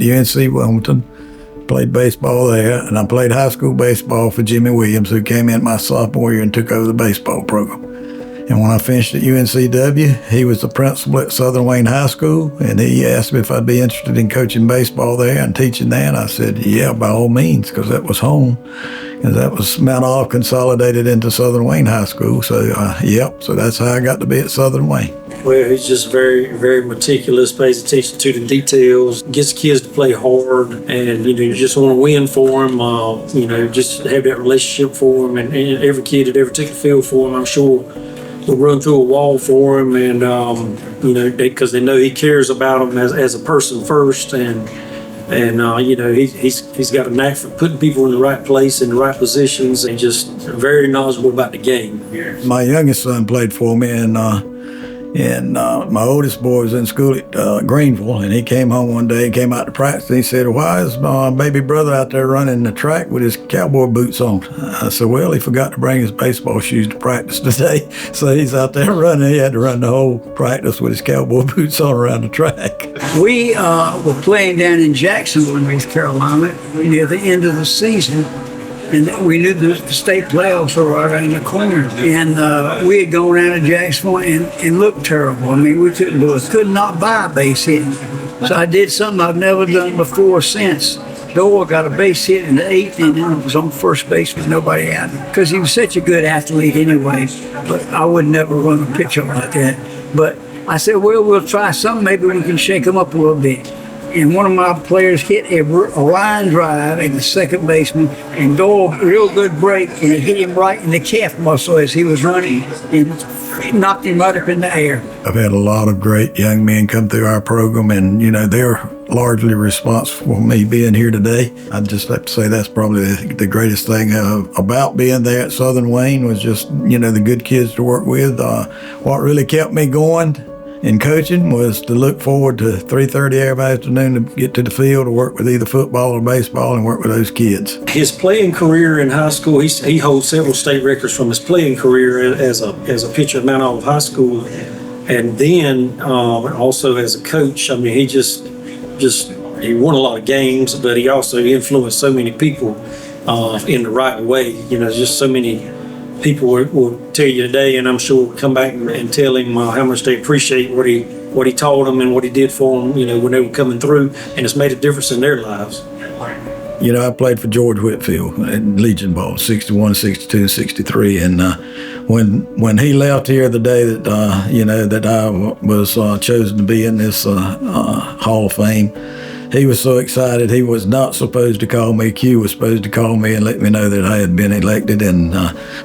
went to UNC Wilmington, played baseball there, and I played high school baseball for Jimmy Williams, who came in my sophomore year and took over the baseball program. And when I finished at UNCW, he was the principal at Southern Wayne High School, and he asked me if I'd be interested in coaching baseball there and teaching there. And I said, yeah, by all means, because that was home. And that was Mount Olive consolidated into Southern Wayne High School. So, so that's how I got to be at Southern Wayne. Well, he's just very, very meticulous, pays attention to the details, gets kids to play hard, and, you just want to win for them, just have that relationship for them. And every kid that ever took the field for him, I'm sure, will run through a wall for him, and because they know he cares about them as a person first, and he's got a knack for putting people in the right place, in the right positions, and just very knowledgeable about the game. My youngest son played for me, and my oldest boy was in school at Greenville, and he came home one day and came out to practice, and he said, why is my baby brother out there running the track with his cowboy boots on? I said, well, he forgot to bring his baseball shoes to practice today, so he's out there running. He had to run the whole practice with his cowboy boots on around the track. We were playing down in Jacksonville, North Carolina, near the end of the season. And we knew the state playoffs were right around the corner. And we had gone down to Jacksonville and looked terrible. I mean, we could not buy a base hit. So I did something I've never done before or since. Doyle got a base hit in the 8th inning. I was on first base with nobody out. Because he was such a good athlete anyway. But I would never run a pitcher like that. But I said, well, we'll try something. Maybe we can shake him up a little bit. And one of my players hit a line drive at the second baseman, and Doyle, real good break, and it hit him right in the calf muscle as he was running, and knocked him right up in the air. I've had a lot of great young men come through our program, and, they're largely responsible for me being here today. I'd just have to say that's probably the greatest thing about being there at Southern Wayne was just, the good kids to work with. What really kept me going in coaching was to look forward to 3:30 every afternoon to get to the field to work with either football or baseball and work with those kids. His playing career in high school, he holds several state records from his playing career as a pitcher at Mount Olive High School, and then also as a coach. I mean, he won a lot of games, but he also influenced so many people in the right way. Just so many people will tell you today, and I'm sure will come back and tell him how much they appreciate what he taught them and what he did for them, when they were coming through, and it's made a difference in their lives. I played for George Whitfield in Legion Ball, 61, 62, 63, and when he left here the day that that I was chosen to be in this Hall of Fame, he was so excited. He was not supposed to call me. Q was supposed to call me and let me know that I had been elected.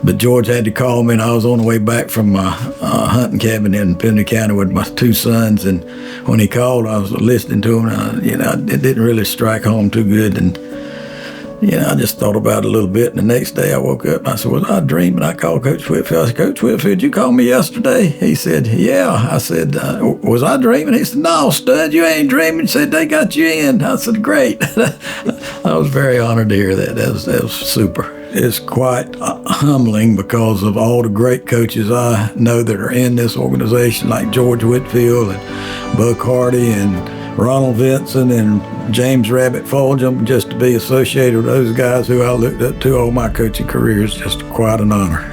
But George had to call me, and I was on the way back from my hunting cabin in Pender County with my two sons. And when he called, I was listening to him. And it didn't really strike home too good. And I just thought about it a little bit. And the next day I woke up and I said, was I dreaming? I called Coach Whitfield. I said, Coach Whitfield, you called me yesterday? He said, yeah. I said, was I dreaming? He said, no, stud, you ain't dreaming. He said, they got you in. I said, great. I was very honored to hear that. That was super. It's quite humbling because of all the great coaches I know that are in this organization, like George Whitfield and Buck Hardy and Ronald Vinson and James Rabbit Fulgham. Just to be associated with those guys who I looked up to all my coaching career is just quite an honor.